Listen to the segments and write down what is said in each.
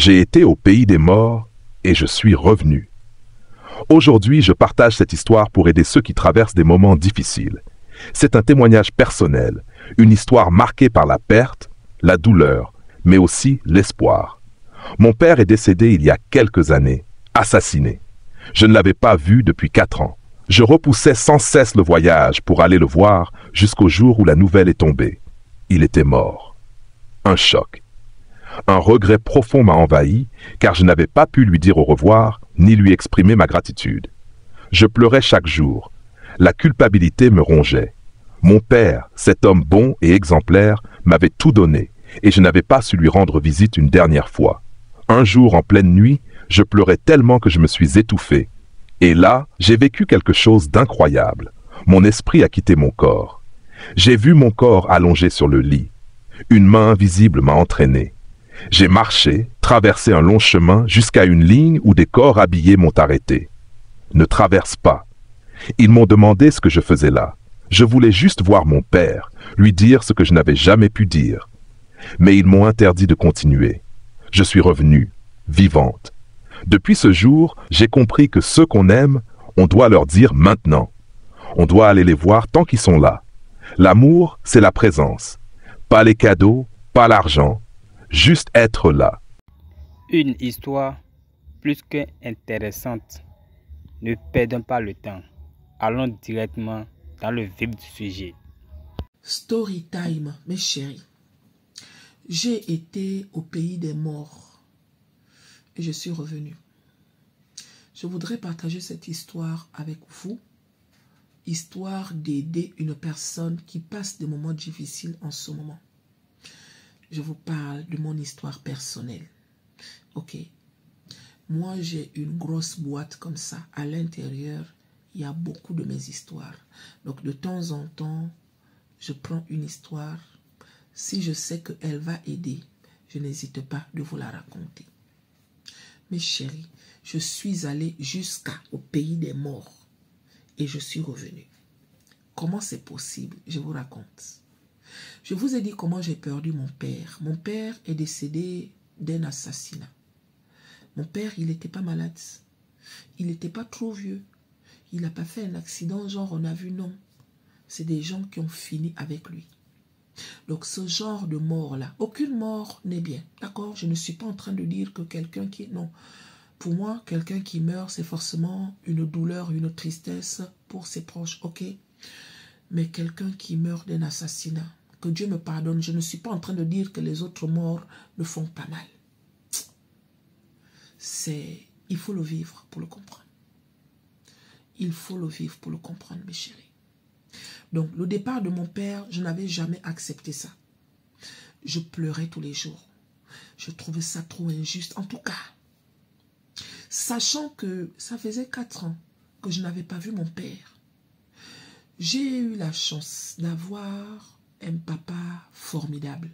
J'ai été au pays des morts et je suis revenu. Aujourd'hui, je partage cette histoire pour aider ceux qui traversent des moments difficiles. C'est un témoignage personnel, une histoire marquée par la perte, la douleur, mais aussi l'espoir. Mon père est décédé il y a quelques années, assassiné. Je ne l'avais pas vu depuis 4 ans. Je repoussais sans cesse le voyage pour aller le voir jusqu'au jour où la nouvelle est tombée. Il était mort. Un choc. Un regret profond m'a envahi, car je n'avais pas pu lui dire au revoir, ni lui exprimer ma gratitude. Je pleurais chaque jour. La culpabilité me rongeait. Mon père, cet homme bon et exemplaire, m'avait tout donné, et je n'avais pas su lui rendre visite une dernière fois. Un jour, en pleine nuit, je pleurais tellement que je me suis étouffé. Et là, j'ai vécu quelque chose d'incroyable. Mon esprit a quitté mon corps. J'ai vu mon corps allongé sur le lit. Une main invisible m'a entraîné. J'ai marché, traversé un long chemin jusqu'à une ligne où des corps habillés m'ont arrêté. Ne traverse pas. Ils m'ont demandé ce que je faisais là. Je voulais juste voir mon père, lui dire ce que je n'avais jamais pu dire. Mais ils m'ont interdit de continuer. Je suis revenue, vivante. Depuis ce jour, j'ai compris que ceux qu'on aime, on doit leur dire maintenant. On doit aller les voir tant qu'ils sont là. L'amour, c'est la présence. Pas les cadeaux, pas l'argent. Juste être là. Une histoire plus qu'intéressante. Ne perdons pas le temps. Allons directement dans le vif du sujet. Story time, mes chéris. J'ai été au pays des morts et je suis revenu. Je voudrais partager cette histoire avec vous, histoire d'aider une personne qui passe des moments difficiles en ce moment. Je vous parle de mon histoire personnelle. Ok. Moi, j'ai une grosse boîte comme ça. À l'intérieur, il y a beaucoup de mes histoires. Donc, de temps en temps, je prends une histoire. Si je sais qu'elle va aider, je n'hésite pas de vous la raconter. Mes chéris, je suis allé jusqu'au pays des morts et je suis revenu. Comment c'est possible? Je vous raconte. Je vous ai dit comment j'ai perdu mon père. Mon père est décédé d'un assassinat. Mon père, il n'était pas malade. Il n'était pas trop vieux. Il n'a pas fait un accident, genre on a vu, non. C'est des gens qui ont fini avec lui. Donc ce genre de mort-là, aucune mort n'est bien. D'accord? Je ne suis pas en train de dire que quelqu'un qui... Non. Pour moi, quelqu'un qui meurt, c'est forcément une douleur, une tristesse pour ses proches. Ok? Mais quelqu'un qui meurt d'un assassinat, que Dieu me pardonne, je ne suis pas en train de dire que les autres morts ne font pas mal. Il faut le vivre pour le comprendre. Il faut le vivre pour le comprendre, mes chéris. Donc, le départ de mon père, je n'avais jamais accepté ça. Je pleurais tous les jours. Je trouvais ça trop injuste. En tout cas, sachant que ça faisait 4 ans que je n'avais pas vu mon père, j'ai eu la chance d'avoir un papa formidable.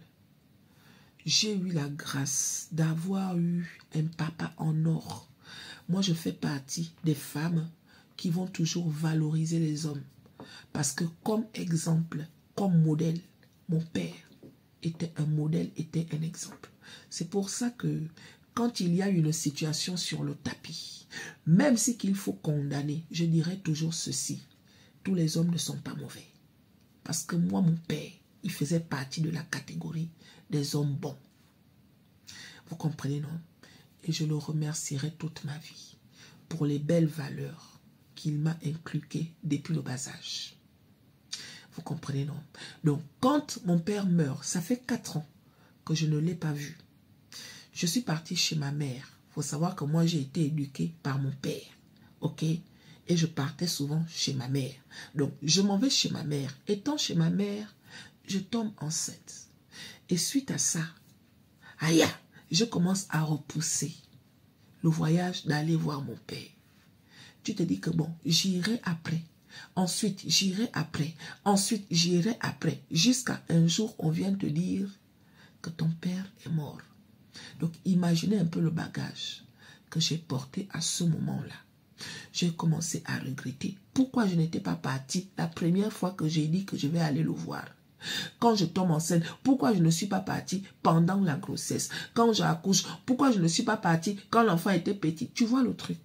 J'ai eu la grâce d'avoir eu un papa en or. Moi, je fais partie des femmes qui vont toujours valoriser les hommes. Parce que comme exemple, comme modèle, mon père était un modèle, était un exemple. C'est pour ça que quand il y a une situation sur le tapis, même si qu'il faut condamner, je dirais toujours ceci. Tous les hommes ne sont pas mauvais. Parce que moi, mon père, il faisait partie de la catégorie des hommes bons. Vous comprenez, non? Et je le remercierai toute ma vie pour les belles valeurs qu'il m'a inculquées depuis le bas âge. Vous comprenez, non? Donc, quand mon père meurt, ça fait 4 ans que je ne l'ai pas vu. Je suis partie chez ma mère. Il faut savoir que moi, j'ai été éduquée par mon père. Ok? Et je partais souvent chez ma mère. Donc, je m'en vais chez ma mère. Étant chez ma mère, je tombe enceinte. Et suite à ça, aïe, je commence à repousser le voyage d'aller voir mon père. Tu te dis que bon, j'irai après. Ensuite, j'irai après. Ensuite, j'irai après. Jusqu'à un jour, on vient te dire que ton père est mort. Donc, imaginez un peu le bagage que j'ai porté à ce moment-là. J'ai commencé à regretter pourquoi je n'étais pas partie la première fois que j'ai dit que je vais aller le voir. Quand je tombe enceinte, pourquoi je ne suis pas partie pendant la grossesse? Quand j'accouche, pourquoi je ne suis pas partie quand l'enfant était petit? Tu vois le truc?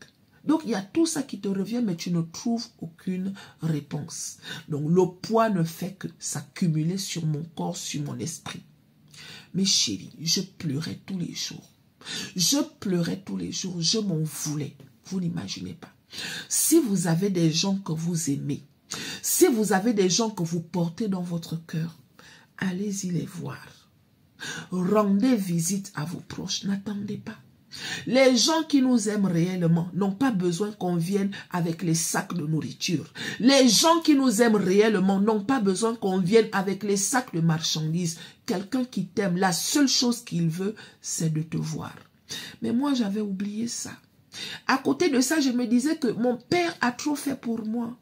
Donc, il y a tout ça qui te revient, mais tu ne trouves aucune réponse. Donc, le poids ne fait que s'accumuler sur mon corps, sur mon esprit. Mes chéris, je pleurais tous les jours. Je pleurais tous les jours. Je m'en voulais. Vous n'imaginez pas. Si vous avez des gens que vous aimez, si vous avez des gens que vous portez dans votre cœur, allez-y les voir. Rendez visite à vos proches. N'attendez pas. Les gens qui nous aiment réellement n'ont pas besoin qu'on vienne avec les sacs de nourriture. Les gens qui nous aiment réellement n'ont pas besoin qu'on vienne avec les sacs de marchandises. Quelqu'un qui t'aime, la seule chose qu'il veut, c'est de te voir. Mais moi, j'avais oublié ça. À côté de ça, je me disais que mon père a trop fait pour moi.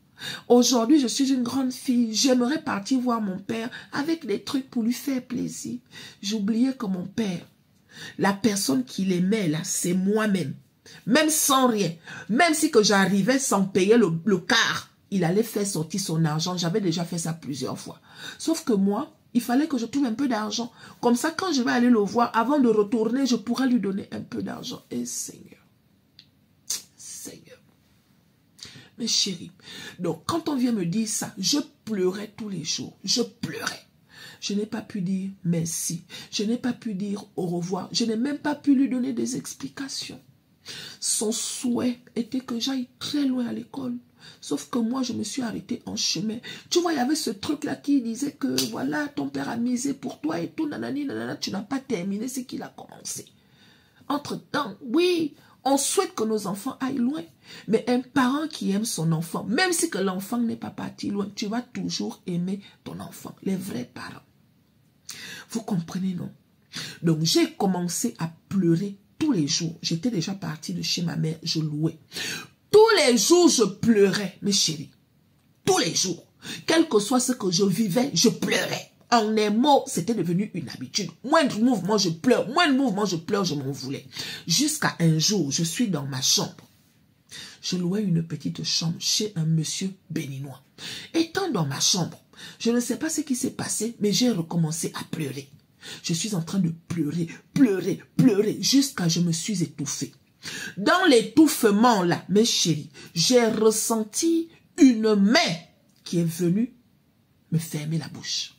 Aujourd'hui, je suis une grande fille. J'aimerais partir voir mon père avec des trucs pour lui faire plaisir. J'oubliais que mon père, la personne qu'il aimait là, c'est moi-même. Même sans rien. Même si que j'arrivais sans payer le quart, il allait faire sortir son argent. J'avais déjà fait ça plusieurs fois. Sauf que moi, il fallait que je trouve un peu d'argent. Comme ça, quand je vais aller le voir, avant de retourner, je pourrai lui donner un peu d'argent. Et Seigneur. Seigneur. Mes chéris. Donc, quand on vient me dire ça, je pleurais tous les jours. Je pleurais. Je n'ai pas pu dire merci. Je n'ai pas pu dire au revoir. Je n'ai même pas pu lui donner des explications. Son souhait était que j'aille très loin à l'école. Sauf que moi, je me suis arrêtée en chemin. Tu vois, il y avait ce truc-là qui disait que, voilà, ton père a misé pour toi et tout, nanani, nanana, tu n'as pas terminé ce qu'il a commencé. Entre-temps, oui, on souhaite que nos enfants aillent loin. Mais un parent qui aime son enfant, même si que l'enfant n'est pas parti loin, tu vas toujours aimer ton enfant, les vrais parents. Vous comprenez, non? Donc, j'ai commencé à pleurer tous les jours. J'étais déjà partie de chez ma mère, je louais. Tous les jours, je pleurais, mes chéris. Tous les jours. Quel que soit ce que je vivais, je pleurais. En un mot, c'était devenu une habitude. Moindre mouvement, je pleure. Moindre mouvement, je pleure, je m'en voulais. Jusqu'à un jour, je suis dans ma chambre. Je louais une petite chambre chez un monsieur béninois. Étant dans ma chambre, je ne sais pas ce qui s'est passé, mais j'ai recommencé à pleurer. Je suis en train de pleurer, pleurer, pleurer, jusqu'à ce que je me suis étouffée. Dans l'étouffement là, mes chéris, j'ai ressenti une main qui est venue me fermer la bouche.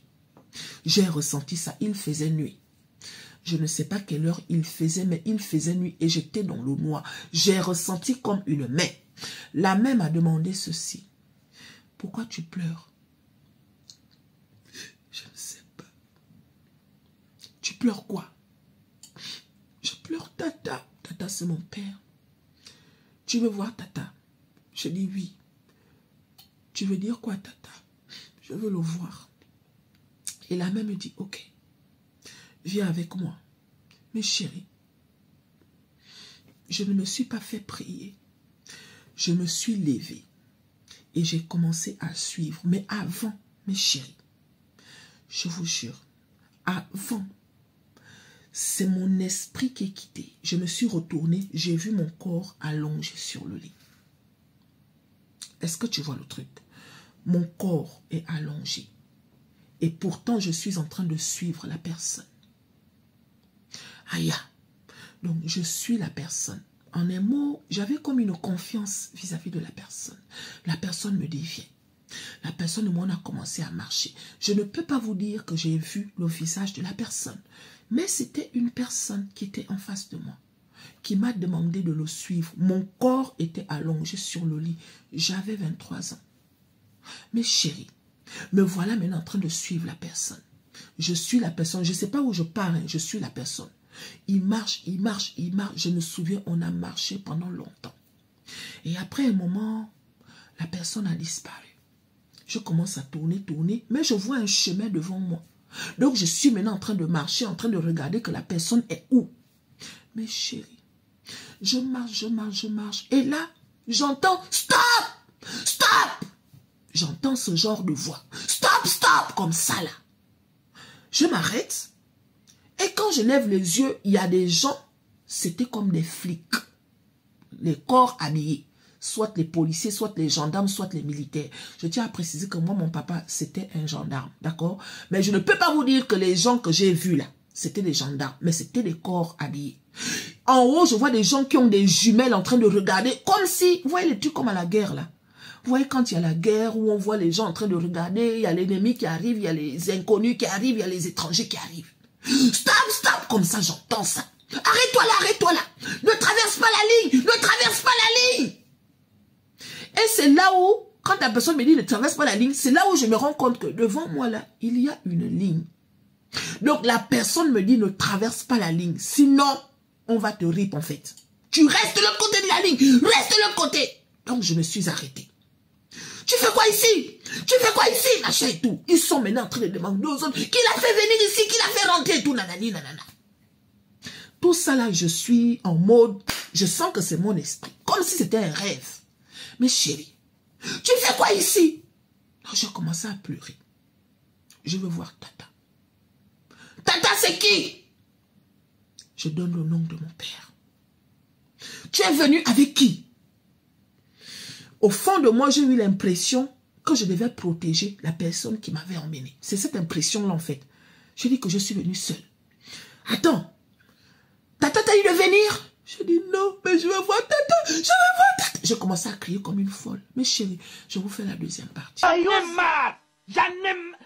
J'ai ressenti ça, il faisait nuit. Je ne sais pas quelle heure il faisait, mais il faisait nuit et j'étais dans le noir. J'ai ressenti comme une main. La main m'a demandé ceci. Pourquoi tu pleures? Je ne sais pas. Tu pleures quoi? Je pleure Tata. Tata, c'est mon père. Tu veux voir Tata? Je dis oui. Tu veux dire quoi, Tata? Je veux le voir. Et la main me dit, ok. Viens avec moi. Mes chéris, je ne me suis pas fait prier. Je me suis levée et j'ai commencé à suivre. Mais avant, mes chéris, je vous jure, avant, c'est mon esprit qui est quitté. Je me suis retournée, j'ai vu mon corps allongé sur le lit. Est-ce que tu vois le truc? Mon corps est allongé. Et pourtant, je suis en train de suivre la personne. Aïe. Donc, je suis la personne. En un mot, j'avais comme une confiance vis-à-vis de la personne. La personne me dit, viens. La personne de moi, on a commencé à marcher. Je ne peux pas vous dire que j'ai vu le visage de la personne. Mais c'était une personne qui était en face de moi, qui m'a demandé de le suivre. Mon corps était allongé sur le lit. J'avais 23 ans. Mes chéris, me voilà maintenant en train de suivre la personne. Je suis la personne. Je ne sais pas où je pars, hein, je suis la personne. Il marche, il marche, il marche. Je me souviens, on a marché pendant longtemps. Et après un moment, la personne a disparu. Je commence à tourner, tourner, mais je vois un chemin devant moi. Donc je suis maintenant en train de marcher, en train de regarder que la personne est où. Mes chéris, je marche, je marche, je marche. Et là, j'entends stop, stop. J'entends ce genre de voix. Stop, stop, comme ça là. Je m'arrête. Et quand je lève les yeux, il y a des gens, c'était comme des flics. Les corps habillés. soit les policiers, soit les gendarmes, soit les militaires. Je tiens à préciser que moi, mon papa, c'était un gendarme, d'accord? Mais je ne peux pas vous dire que les gens que j'ai vus là, c'était des gendarmes, mais c'était des corps habillés. En haut, je vois des gens qui ont des jumelles en train de regarder, comme si, vous voyez les trucs comme à la guerre là. Vous voyez quand il y a la guerre où on voit les gens en train de regarder, il y a l'ennemi qui arrive, il y a les inconnus qui arrivent, il y a les étrangers qui arrivent. Stop, stop, comme ça j'entends ça. Arrête-toi là, arrête-toi là. Ne traverse pas la ligne, ne traverse pas la ligne. Et c'est là où, quand la personne me dit ne traverse pas la ligne, c'est là où je me rends compte que devant moi là, il y a une ligne. Donc la personne me dit ne traverse pas la ligne, sinon on va te rip en fait. Tu restes de l'autre côté de la ligne, reste de l'autre côté. Donc je me suis arrêté. Tu fais quoi ici? Tu fais quoi ici? Machin et tout. Ils sont maintenant en train de demander aux autres qui l'a fait venir ici, qui l'a fait rentrer et tout, nanani, nanana. Tout ça là, je suis en mode, je sens que c'est mon esprit, comme si c'était un rêve. Mais chérie, tu fais quoi ici? J'ai commencé à pleurer. Je veux voir Tata. Tata, c'est qui? Je donne le nom de mon père. Tu es venu avec qui? Au fond de moi, j'ai eu l'impression que je devais protéger la personne qui m'avait emmené. C'est cette impression-là, en fait. Je dis que je suis venue seule. Attends, Tata t'a dit de venir? Je dis non, mais je veux voir Tata, je veux voir Tata. J'ai commencé à crier comme une folle. Mais chérie, je vous fais la deuxième partie. J'en ai marre. J'en ai marre.